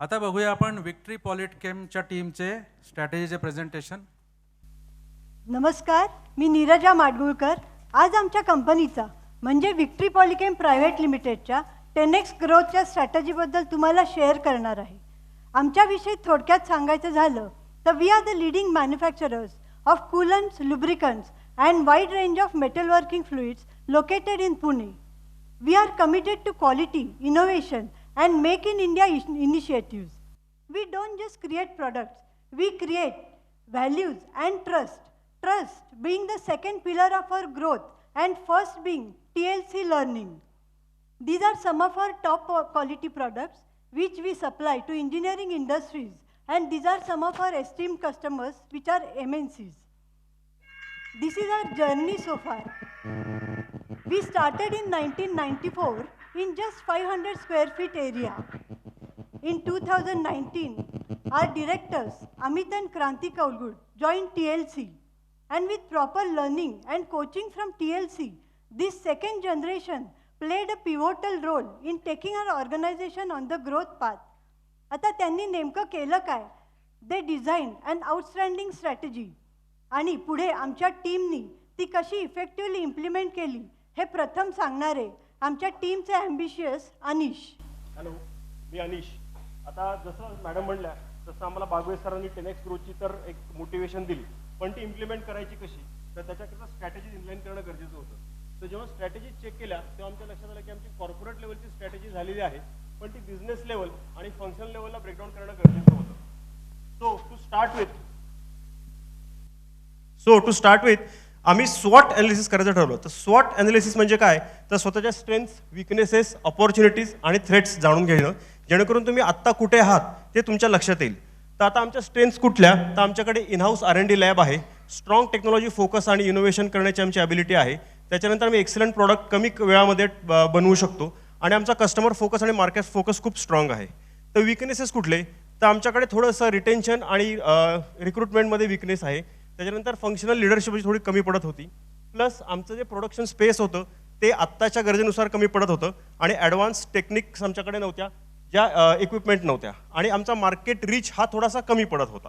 आता बघूया आपण विक्ट्री पॉलिटकेमच्या टीमचे स्ट्रॅटेजीचे प्रेझेंटेशन. नमस्कार, मी नीरजा माडगुळकर. आज आमच्या कंपनीचा म्हणजे विक्ट्री पॉलिकेम प्रायव्हेट लिमिटेडच्या 10x ग्रोथच्या स्ट्रॅटेजीबद्दल तुम्हाला शेअर करणार आहे. आमच्याविषयी थोडक्यात सांगायचं झालं तर we are the leading manufacturers of coolants, lubricants and wide range of metal working fluids located in Pune. We are committed to quality, innovation, and Make in India initiatives. We don't just create products, we create values and trust. Trust being the second pillar of our growth, and first being TLC learning. These are some of our top quality products which we supply to engineering industries, and these are some of our esteemed customers which are MNCs. This is our journey so far. We started in 1994 in just 500 square feet area. In 2019, our directors, Amit and Kranti Kaulgud, joined TLC. And with proper learning and coaching from TLC, this second generation played a pivotal role in taking our organization on the growth path. आता त्यांनी नेमकं केलं काय? They designed an outstanding strategy. आणि पुढे आमच्या टीमनी ती कशी इफेक्टिव्हली इम्प्लिमेंट केली हे प्रथम सांगणारे आमच्या टीमचे ॲम्बिशियस अनिश. हॅलो, मी अनिश. आता जसं मॅडम म्हणल्या तसं आम्हाला बागवे सरांनी 10x ग्रोथची तर एक मोटिवेशन दिली, पण ती इम्प्लिमेंट करायची कशी तर त्याच्याकरता स्ट्रॅटेजी इनलाईन करणं गरजेचं होतं. तर जेव्हा स्ट्रॅटेजी चेक केल्या तेव्हा आमच्या लक्षात आलं की आमची कॉर्पोरेट लेवलची स्ट्रॅटेजी झालेली आहे, पण ती बिझनेस लेवल आणि फंक्शनल लेवलला ब्रेकडाऊन करणं गरजेचं होतं. सो टू स्टार्ट विथ आम्ही स्वॉट ॲनालिसिस करायचं ठरवलं. तर स्वॉट ॲनालिसिस म्हणजे काय तर स्वतःच्या स्ट्रेंथ्स, विकनेसेस, अपॉर्च्युनिटीज आणि थ्रेट्स जाणून घेणं, जेणेकरून तुम्ही आत्ता कुठे आहात ते तुमच्या लक्षात येईल. तर आता आमच्या स्ट्रेंथ्स कुठल्या तर आमच्याकडे इनहाऊस R&D लॅब आहे, स्ट्रॉंग टेक्नॉलॉजी फोकस आणि इनोव्हेशन करण्याची आमची ॲबिलिटी आहे. त्याच्यानंतर आम्ही एक्सलंट प्रॉडक्ट कमी वेळामध्ये बनवू शकतो आणि आमचा कस्टमर फोकस आणि मार्केट फोकस खूप स्ट्रॉंग आहे. तर विकनेसेस कुठले तर आमच्याकडे थोडंसं रिटेन्शन आणि रिक्रुटमेंटमध्ये विकनेस आहे. त्याच्यानंतर फंक्शनल लिडरशिपची थोडी कमी पडत होती. प्लस आमचं जे प्रोडक्शन स्पेस होतं ते आत्ताच्या गरजेनुसार कमी पडत होतं आणि ॲडव्हान्स टेक्निक्स आमच्याकडे नव्हत्या, ज्या इक्विपमेंट नव्हत्या आणि आमचा मार्केट रीच हा थोडासा कमी पडत होता.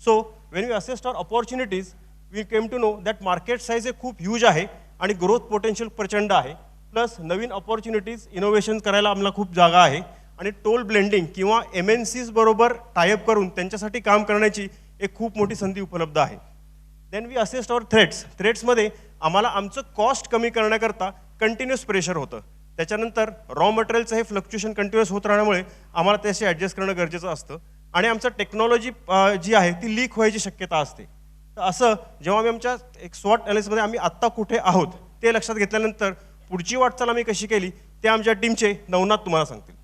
So when we assessed our opportunities we came to know that market size हे खूप ह्यूज आहे आणि ग्रोथ पोटेन्शियल प्रचंड आहे. प्लस नवीन अपॉर्च्युनिटीज इनोव्हेशन करायला आम्हाला खूप जागा आहे आणि टोल ब्लेंडिंग किंवा MNCs बरोबर टायअप करून त्यांच्यासाठी काम करण्याची एक खूप मोठी संधी उपलब्ध आहे. देन वी असेस्ड आवर थ्रेट्समध्ये आम्हाला आमचं कॉस्ट कमी करण्याकरता कंटिन्युअस प्रेशर होतं. त्याच्यानंतर रॉ मटेरियलचं हे फ्लक्च्युएशन कंटिन्युअस होत राहण्यामुळे आम्हाला त्याशी ॲडजस्ट करणं गरजेचं असतं आणि आमचं टेक्नॉलॉजी जी आहे ती लीक व्हायची शक्यता असते. तर असं जेव्हा आम्ही आमच्या एक स्वॉट ॲनालिसिसमध्ये आम्ही आत्ता कुठे आहोत ते लक्षात घेतल्यानंतर पुढची वाटचाल आम्ही कशी केली ते आमच्या टीमचे नवनाथ तुम्हाला सांगतील.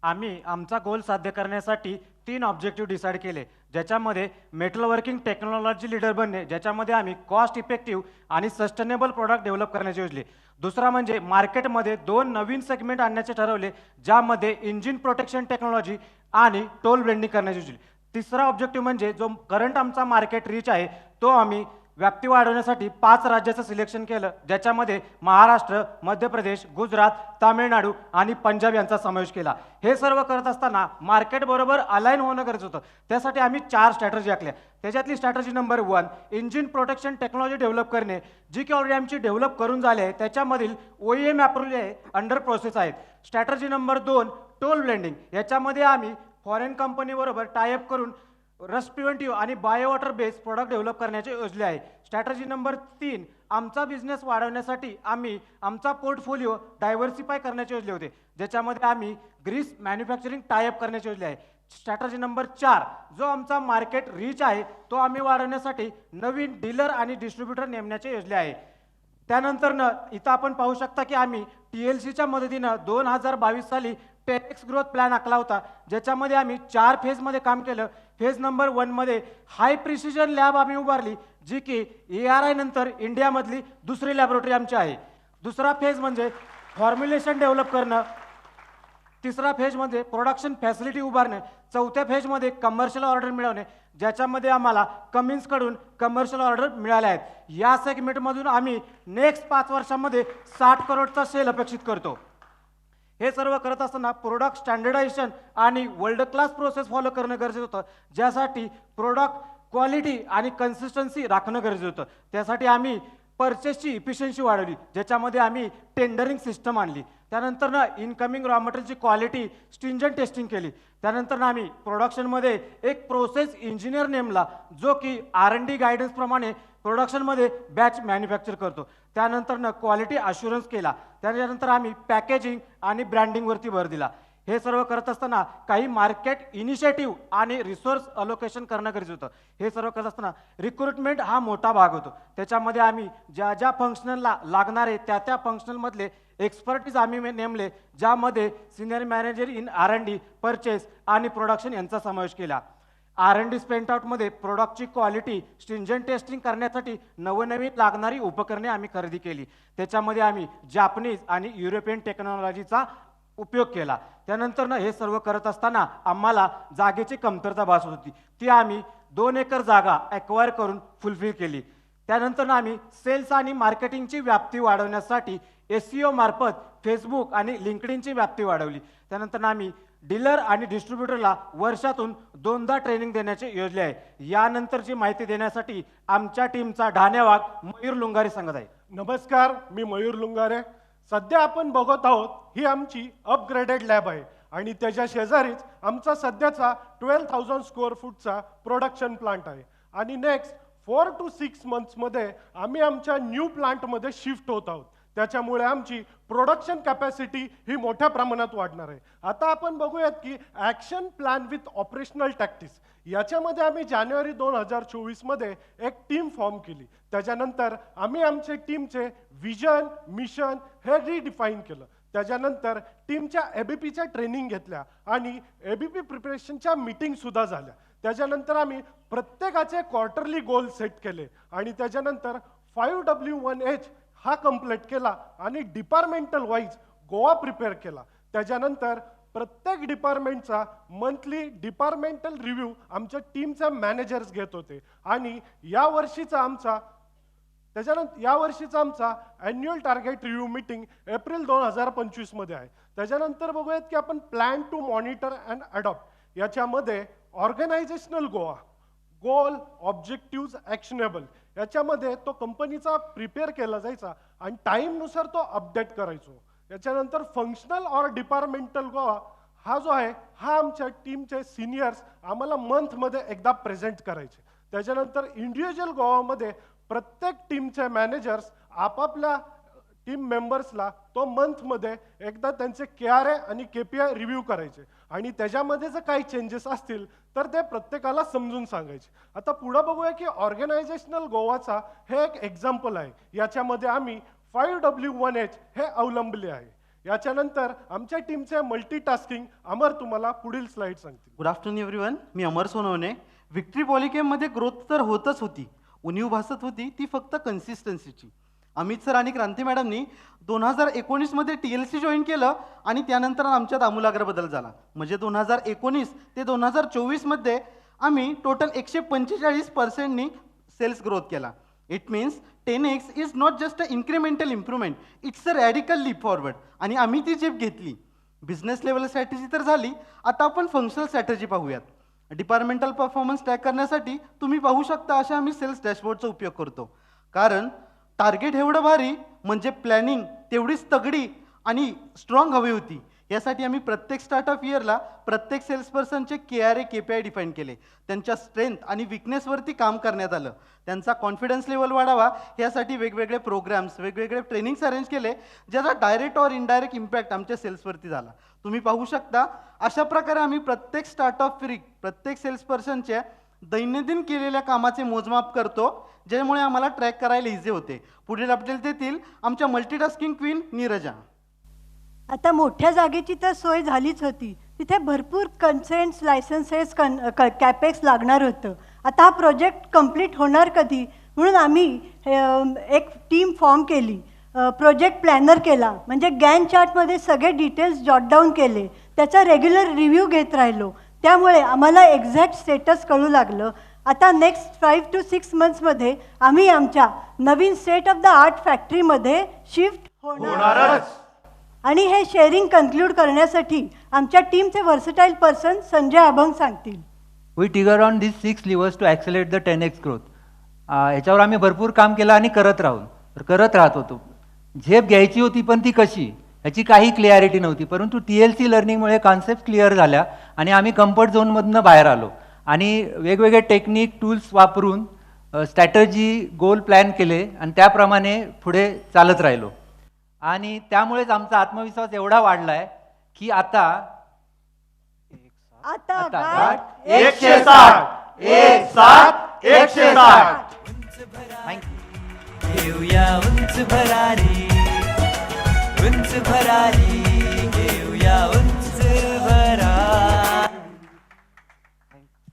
आम्ही आमचा गोल साध्य करण्यासाठी 3 ऑब्जेक्टिव्ह डिसाईड केले, ज्याच्यामध्ये मेटल वर्किंग टेक्नॉलॉजी लीडर बनणे, ज्याच्यामध्ये आम्ही कॉस्ट इफेक्टिव्ह आणि सस्टेनेबल प्रोडक्ट डेव्हलप करण्याचे योजले. दुसरा म्हणजे मार्केटमध्ये 2 नवीन सेगमेंट आणण्याचे ठरवले, ज्यामध्ये इंजिन प्रोटेक्शन टेक्नॉलॉजी आणि टोल ब्लेंडिंग करण्याची योजली. तिसरा ऑब्जेक्टिव्ह म्हणजे जो करंट आमचा मार्केट रीच आहे तो आम्ही व्याप्ती वाढवण्यासाठी 5 राज्याचं सिलेक्शन केलं, ज्याच्यामध्ये महाराष्ट्र, मध्य प्रदेश, गुजरात, तामिळनाडू आणि पंजाब यांचा समावेश केला. हे सर्व करत असताना मार्केटबरोबर अलाइन होणं गरजेचं होतं. त्यासाठी आम्ही 4 स्ट्रॅटर्जी आखल्या. त्याच्यातली strategy number 1 engine protection technology develop करणे, जी की ऑलरेडी आमची डेव्हलप करून झाली आहे. त्याच्यामधील OEM अप्रूव्हल आहे, अंडर प्रोसेस आहेत. स्ट्रॅटर्जी नंबर 2 टोल ब्लेंडिंग, याच्यामध्ये आम्ही फॉरेन कंपनीबरोबर टायअप करून रस्ट प्रिव्हेंटिव्ह आणि bio water based product develop करण्याचे योजले आहे. स्ट्रॅटर्जी नंबर 3 आमचा बिझनेस वाढवण्यासाठी आम्ही आमचा पोर्टफोलिओ डायव्हर्सिफाय करण्याचे योजले होते, ज्याच्यामध्ये आम्ही ग्रीस मॅन्युफॅक्चरिंग टायअप करण्याचे योजले आहे. स्ट्रॅटर्जी नंबर 4 जो आमचा मार्केट रीच आहे तो आम्ही वाढवण्यासाठी नवीन डीलर आणि डिस्ट्रीब्युटर नेमण्याचे योजले आहे. त्यानंतर इथं आपण पाहू शकता की आम्ही TLCच्या मदतीनं 2022 साली 10x ग्रोथ प्लॅन आखला होता, ज्याच्यामध्ये आम्ही 4 फेजमध्ये काम केलं. फेज नंबर 1 मध्ये हाय प्रिसिजन लॅब आम्ही उभारली, जी की ARI नंतर इंडियामधली दुसरी लॅबोरेटरी आमची आहे. दुसरा फेज म्हणजे फॉर्म्युलेशन डेव्हलप करणं. तिसरा फेजमध्ये प्रोडक्शन फॅसिलिटी उभारणे. चौथ्या फेजमध्ये कमर्शियल ऑर्डर मिळवणे, ज्याच्यामध्ये आम्हाला कमिन्सकडून कमर्शियल ऑर्डर मिळाल्या आहेत. या सेगमेंटमधून आम्ही नेक्स्ट 5 वर्षांमध्ये 60 करोडचा सेल अपेक्षित करतो. हे सर्व करत असताना प्रोडक्ट स्टँडर्डायझेशन आणि वर्ल्ड क्लास प्रोसेस फॉलो करणं गरजेचं होतं, ज्यासाठी प्रोडक्ट क्वालिटी आणि कन्सिस्टन्सी राखणं गरजेचं होतं. त्यासाठी आम्ही परचेसची इफिशियन्सी वाढवली, ज्याच्यामध्ये आम्ही टेंडरिंग सिस्टम आणली. त्यानंतर ना इनकमिंग रॉ मटेरियलची क्वालिटी स्ट्रिंजंट टेस्टिंग केली. त्यानंतर ना आम्ही प्रोडक्शनमध्ये एक प्रोसेस इंजिनियर नेमला, जो की R&D गायडन्सप्रमाणे प्रोडक्शनमध्ये बॅच मॅन्युफॅक्चर करतो. त्यानंतर ना क्वालिटी अश्युरन्स केला. त्यानंतर आम्ही पॅकेजिंग आणि ब्रँडिंगवरती भर दिला. हे सर्व करत असताना काही मार्केट इनिशिएटिव्ह आणि रिसोर्स अलोकेशन करणं गरजेचं होतं. हे सर्व करत असताना रिक्रुटमेंट हा मोठा भाग होतो. त्याच्यामध्ये आम्ही ज्या फंक्शनलला लागणारे त्या फंक्शनलमधले एक्सपर्टीज आम्ही नेमले, ज्यामध्ये senior manager in R&D, purchase आणि प्रोडक्शन यांचा समावेश केला. R&D स्पेंट आउटमध्ये प्रोडक्टची क्वालिटी स्ट्रिंजंट टेस्टिंग करण्यासाठी नवनवीन लागणारी उपकरणे आम्ही खरेदी केली. त्याच्यामध्ये आम्ही जॅपनीज आणि युरोपियन टेक्नॉलॉजीचा उपयोग केला. त्यानंतर हे सर्व करत असताना आम्हाला जागेची कमतरता भासत होती. ती आम्ही 2 एकर जागा ॲक्वायर करून फुलफिल केली. त्यानंतर आम्ही सेल्स आणि मार्केटिंगची व्याप्ती वाढवण्यासाठी SEO मार्फत फेसबुक आणि लिंक्डइनची व्याप्ती वाढवली. त्यानंतर आम्ही डीलर आणि डिस्ट्रीब्युटरला वर्षातून 2दा ट्रेनिंग देण्याचे योजले आहे. यानंतरची माहिती देण्यासाठी आमच्या टीमचा ढाण्यावाग मयूर लुंगारे सांगत आहे. नमस्कार, मी मयूर लुंगारे. सध्या आपण बघत आहोत ही आमची अपग्रेडेड लॅब आहे आणि त्याच्या शेजारीच आमचा सध्याचा 12,000 स्क्वेअर फूटचा प्रोडक्शन प्लांट आहे. आणि नेक्स्ट 4 to 6 मंथ्समध्ये आम्ही आमच्या न्यू प्लांटमध्ये शिफ्ट होत आहोत. त्याच्यामुळे आमची प्रोडक्शन कॅपॅसिटी ही मोठ्या प्रमाणात वाढणार आहे. आता आपण बघूयात की action plan with operational tactics याच्यामध्ये आम्ही जानेवारी 2024मध्ये एक टीम फॉर्म केली. त्याच्यानंतर आम्ही आमचे टीमचे विजन, मिशन हे रिडिफाईन केलं. त्याच्यानंतर टीमच्या ABPच्या ट्रेनिंग घेतल्या आणि ABP प्रिपरेशनच्या मीटिंगसुद्धा झाल्या. त्याच्यानंतर आम्ही प्रत्येकाचे क्वार्टरली गोल सेट केले आणि त्याच्यानंतर 5W1H हा कंप्लीट केला आणि डिपार्टमेंटल वाईज गोवा प्रिपेअर केला. त्याच्यानंतर प्रत्येक डिपार्टमेंटचा मंथली डिपार्टमेंटल रिव्ह्यू आमच्या टीमचे मॅनेजर्स घेत होते. आणि यावर्षीचा आमचा annual target review meeting April 2025मध्ये आहे. त्याच्यानंतर बघूयात की आपण plan to monitor and adopt याच्यामध्ये ऑर्गनायझेशनल गोल, ऑब्जेक्टिव्ज, ॲक्शनेबल याच्यामध्ये तो कंपनीचा प्रिपेअर केला जायचा आणि टाईमनुसार तो अपडेट करायचो. याच्यानंतर फंक्शनल और डिपार्टमेंटल गोवा हा जो आहे हा आमच्या टीमचे सिनियर्स आम्हाला मंथमध्ये एकदा प्रेझेंट करायचे. त्याच्यानंतर इंडिव्हिज्युअल गोवामध्ये प्रत्येक टीमचे मॅनेजर्स आपापल्या टीम मेंबर्सला तो मंथमध्ये एकदा त्यांचे KRA आणि KPI रिव्ह्यू करायचे आणि त्याच्यामध्ये जर काही चेंजेस असतील तर ते प्रत्येकाला समजून सांगायचे. आता पुढे बघूया की ऑर्गनायझेशनल गोवाचा हे एक एक्झाम्पल आहे. याच्यामध्ये आम्ही 5W1H हे अवलंबले आहे. याच्यानंतर आमच्या टीमचे मल्टीटास्किंग अमर तुम्हाला पुढील स्लाइड सांगतील. गुड आफ्टरनून एव्हरीवन, मी अमर सोनवणे. विक्ट्री पॉलिकेममध्ये ग्रोथ तर होतच होती, उणीव भासत होती ती फक्त कन्सिस्टन्सीची. अमित सर आणि क्रांती मॅडमनी 2019मध्ये TLC जॉईन केलं आणि त्यानंतर आमच्यात आमूलाग्र बदल झाला. म्हणजे 2019 ते 2024मध्ये आम्ही टोटल 145% सेल्स ग्रोथ केला. It means 10x is not just a incremental improvement, it's a radical leap forward. आणि आम्ही ती झेप घेतली. बिझनेस लेवल स्ट्रॅटेजी तर झाली, आता आपण फंक्शनल स्ट्रॅटेजी पाहूयात. डिपार्टमेंटल परफॉर्मन्स ट्रॅक करण्यासाठी तुम्ही पाहू शकता अशा आम्ही सेल्स डॅशबोर्डचा उपयोग करतो. कारण टार्गेट एवढं भारी म्हणजे प्लॅनिंग तेवढीच तगडी आणि स्ट्रॉंग हवी होती. यासाठी आम्ही प्रत्येक स्टार्ट ऑफ इयरला प्रत्येक सेल्स पर्सनचे KRA KPI डिफाईन केले. त्यांच्या स्ट्रेंथ आणि विकनेसवरती काम करण्यात आलं. त्यांचा कॉन्फिडन्स लेवल वाढावा यासाठी वेगवेगळे प्रोग्राम्स, वेगवेगळे ट्रेनिंग्स अरेंज केले, ज्याचा डायरेक्ट और इनडायरेक्ट इम्पॅक्ट आमच्या सेल्सवरती झाला. तुम्ही पाहू शकता अशा प्रकारे आम्ही प्रत्येक स्टार्ट ऑफ वीक प्रत्येक सेल्स पर्सनच्या दैनंदिन केलेल्या कामाचे मोजमाप करतो, ज्यामुळे आम्हाला ट्रॅक करायला इझी होते. पुढील अपडेट देतील आमच्या मल्टीटास्किंग क्वीन नीरजा. आता मोठ्या जागेची तर सोय झालीच होती, तिथे भरपूर कन्सेंट्स, लायसन्सेस, कॅपेक्स लागणार होतं. आता हा प्रोजेक्ट कंप्लीट होणार कधी म्हणून आम्ही एक टीम फॉर्म केली, प्रोजेक्ट प्लॅनर केला. म्हणजे गॅन चार्टमध्ये सगळे डिटेल्स जॉट डाऊन केले, त्याचा रेग्युलर रिव्ह्यू घेत राहिलो. त्यामुळे आम्हाला एक्झॅक्ट स्टेटस कळू लागलं. आता नेक्स्ट 5 to 6 मंथ्समध्ये आम्ही आमच्या नवीन स्टेट ऑफ द आर्ट फॅक्टरीमध्ये शिफ्ट होणार. आणि हे शेअरिंग कन्क्लूड करण्यासाठी आमच्या टीमचे व्हर्सटाईल पर्सन संजय अभंग सांगतील. We trigger on this 6 levers to accelerate the 10x growth. याच्यावर आम्ही भरपूर काम केलं आणि करत राहत होतो. झेप घ्यायची होती पण ती कशी याची काही क्लिअरिटी नव्हती, परंतु TLC लर्निंगमुळे कॉन्सेप्ट क्लिअर झाल्या आणि आम्ही कम्फर्ट झोनमधनं बाहेर आलो आणि वेगवेगळे टेक्निक टूल्स वापरून स्ट्रॅटजी गोल प्लॅन केले आणि त्याप्रमाणे पुढे चालत राहिलो आणि त्यामुळेच आमचा आत्मविश्वास एवढा वाढला आहे की आता घाट 160 160. घेऊया उंच भरारी, उंच भरारी, घेऊया उंच भरारी.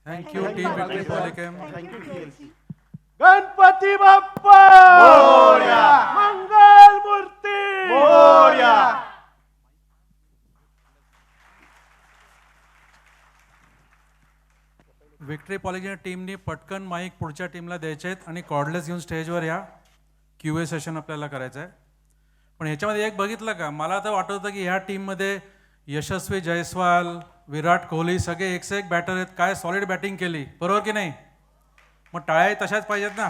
Thank you team Victory Polychem. गणपती बाप्पा मोरया, मंगल मूर्ती मोरया. विक्ट्री पॉलिकेम टीमनी पटकन माईक पुढच्या टीमला द्यायचे आहेत आणि कॉर्डलेस घेऊन स्टेजवर या. QA सेशन आपल्याला करायचं आहे. पण ह्याच्यामध्ये एक बघितलं का, मला तर वाटत होतं की ह्या टीममध्ये यशस्वी जयस्वाल, विराट कोहली सगळे एक से एक बॅटर आहेत. काय सॉलिड बॅटिंग केली, बरोबर की नाही? मग टाळ्या तशाच पाहिजेत ना.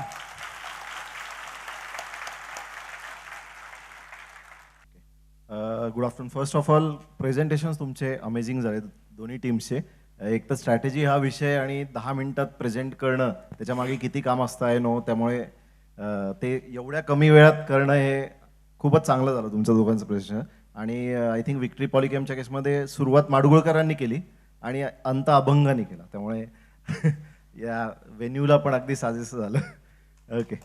Good afternoon. First of all presentations तुमचे अमेझिंग झाले दोन्ही टीम्सचे. एक तर स्ट्रॅटेजी हा विषय आणि 10 मिनिटात प्रेझेंट करणं त्याच्यामागे किती काम असतं आहे नो, त्यामुळे ते एवढ्या कमी वेळात करणं हे खूपच चांगलं झालं तुमचं दोघांचं प्रेझेंटेशन. आणि आय थिंक विक्ट्री पॉलिकेमच्या केसमध्ये सुरुवात माडगुळकरांनी केली आणि अंत अभंगाने केला, त्यामुळे या वेन्यूला पण अगदी साजेसं झालं. ओके.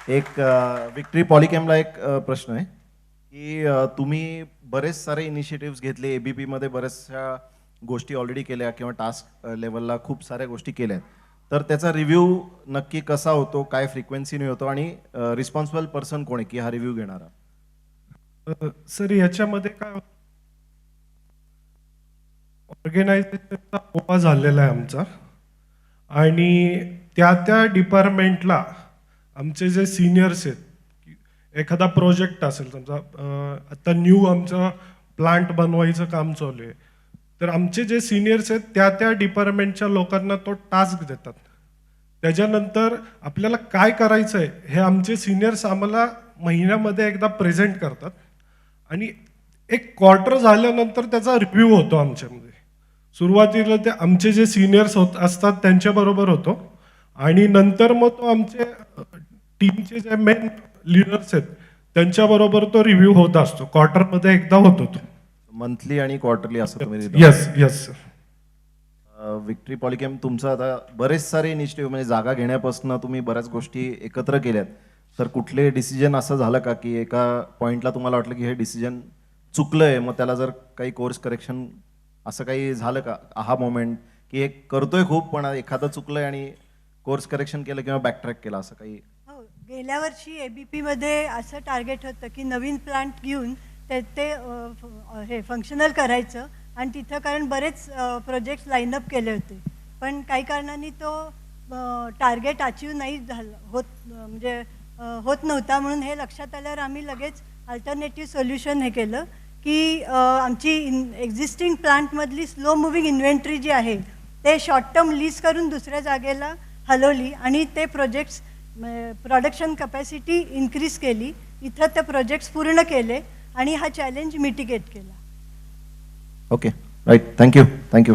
एक विक्ट्री पॉलिकेमला एक प्रश्न आहे की तुम्ही बरेच सारे इनिशिएटिव्स घेतले, ABPमध्ये बऱ्याचशा गोष्टी ऑलरेडी केल्या किंवा टास्क लेवलला खूप साऱ्या गोष्टी केल्या, तर त्याचा रिव्ह्यू नक्की कसा होतो, काय फ्रिक्वेन्सीने होतो आणि रिस्पॉन्सिबल पर्सन कोण आहे की हा रिव्ह्यू घेणारा? सर याच्यामध्ये काय ऑर्गनायझेशनचा ओपा झालेला आहे आमचा आणि त्या डिपार्टमेंटला आमचे जे सिनियर्स आहेत, एखादा प्रोजेक्ट असेल समजा आता न्यू आमचं प्लांट बनवायचं काम चालू आहे, तर आमचे जे सिनियर्स आहेत त्या डिपार्टमेंटच्या लोकांना तो टास्क देतात. त्याच्यानंतर आपल्याला काय करायचं आहे हे आमचे सिनियर्स आम्हाला महिन्यामध्ये एकदा प्रेझेंट करतात आणि एक क्वार्टर झाल्यानंतर त्याचा रिव्ह्यू होतो आमच्यामध्ये. सुरुवातीला ते आमचे जे सिनियर्स असतात त्यांच्याबरोबर होतो आणि नंतर मग तो आमचे टीमचे जे मेन लीडर्स आहेत त्यांच्याबरोबर तो रिव्ह्यू होत असतो. क्वार्टरमध्ये एकदा होतो तो. मंथली आणि क्वार्टरली असं तुम्ही? Yes sir. विक्ट्री पॉलिकेम तुमचं आता बरेच सारे इनिशिएटिव्ह म्हणजे जागा घेण्यापासून तुम्ही बऱ्याच गोष्टी एकत्र केल्यात, तर कुठले डिसिजन असं झालं का की एका पॉईंटला तुम्हाला वाटलं की हे डिसिजन चुकलंय, मग त्याला जर काही कोर्स करेक्शन असं काही झालं का? हा मोमेंट की हे करतोय खूप पण एखादं चुकलंय आणि कोर्स करेक्शन केलं किंवा बॅकट्रॅक केला असं काही? हो, गेल्या वर्षी ABPमध्ये असं टार्गेट होतं की नवीन प्लांट घेऊन ते हे फंक्शनल करायचं आणि तिथं कारण बरेच प्रोजेक्ट्स लाईनअप केले होते, पण काही कारणांनी तो टार्गेट अचीव नाही झालं म्हणजे होत नव्हता. म्हणून हे लक्षात आल्यावर आम्ही लगेच अल्टरनेटिव्ह सोल्युशन हे केलं की आमची एक्झिस्टिंग प्लांटमधली स्लो मुव्हिंग इन्व्हेंटरी जी आहे ते शॉर्ट टर्म लीज करून दुसऱ्या जागेला हलवली आणि ते प्रोजेक्ट्स प्रोडक्शन कॅपॅसिटी इन्क्रीज केली. इथं ते प्रोजेक्ट्स पूर्ण केले आणि हा चॅलेंज मिटिगेट केला. Okay, right. थँक्यू.